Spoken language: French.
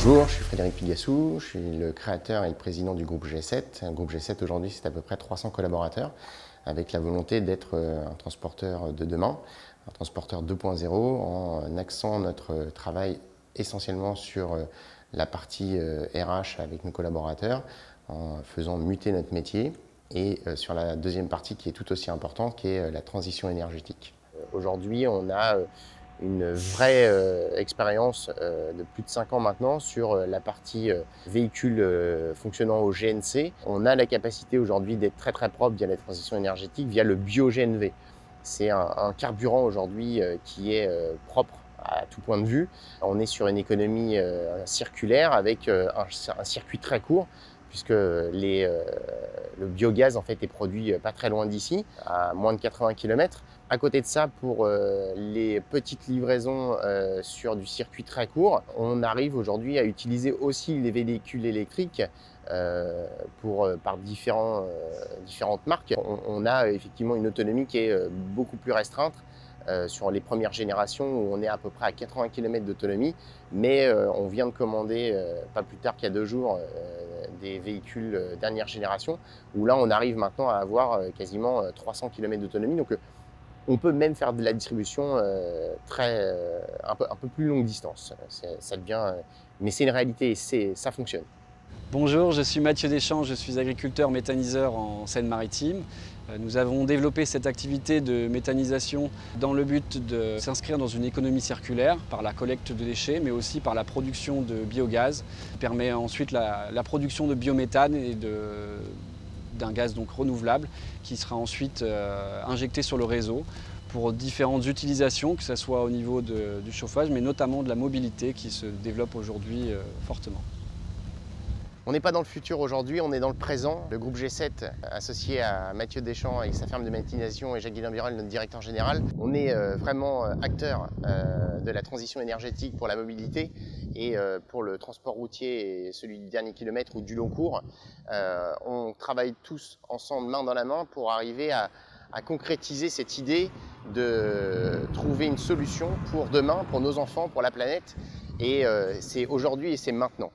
Bonjour, je suis Frédéric Pigassou, je suis le créateur et le président du groupe G7. Le groupe G7 aujourd'hui c'est à peu près 300 collaborateurs avec la volonté d'être un transporteur de demain, un transporteur 2.0 en axant notre travail essentiellement sur la partie RH avec nos collaborateurs, en faisant muter notre métier et sur la deuxième partie qui est tout aussi importante qui est la transition énergétique. Aujourd'hui on a une vraie expérience de plus de 5 ans maintenant sur la partie véhicules fonctionnant au GNC. On a la capacité aujourd'hui d'être très très propre via la transition énergétique, via le bio-GNV. C'est un carburant aujourd'hui qui est propre à tout point de vue. On est sur une économie circulaire avec un circuit très court puisque le biogaz en fait est produit pas très loin d'ici, à moins de 80 km. À côté de ça, pour les petites livraisons sur du circuit très court, on arrive aujourd'hui à utiliser aussi les véhicules électriques par différentes marques. On a effectivement une autonomie qui est beaucoup plus restreinte. Sur les premières générations où on est à peu près à 80 km d'autonomie, mais on vient de commander, pas plus tard qu'il y a 2 jours, des véhicules dernière génération, où là on arrive maintenant à avoir quasiment 300 km d'autonomie. Donc on peut même faire de la distribution un peu plus longue distance. Ça devient, mais c'est une réalité et ça fonctionne. Bonjour, je suis Mathieu Deschamps, je suis agriculteur méthaniseur en Seine-Maritime. Nous avons développé cette activité de méthanisation dans le but de s'inscrire dans une économie circulaire par la collecte de déchets, mais aussi par la production de biogaz, qui permet ensuite la production de biométhane et d'un gaz donc renouvelable qui sera ensuite injecté sur le réseau pour différentes utilisations, que ce soit au niveau du chauffage, mais notamment de la mobilité qui se développe aujourd'hui fortement. On n'est pas dans le futur aujourd'hui, on est dans le présent. Le groupe G7, associé à Mathieu Deschamps et sa ferme de méthanisation et Jacques-Guilain Birol, notre directeur général, on est vraiment acteur de la transition énergétique pour la mobilité et pour le transport routier et celui du dernier kilomètre ou du long cours. On travaille tous ensemble, main dans la main, pour arriver à concrétiser cette idée de trouver une solution pour demain, pour nos enfants, pour la planète. Et c'est aujourd'hui et c'est maintenant.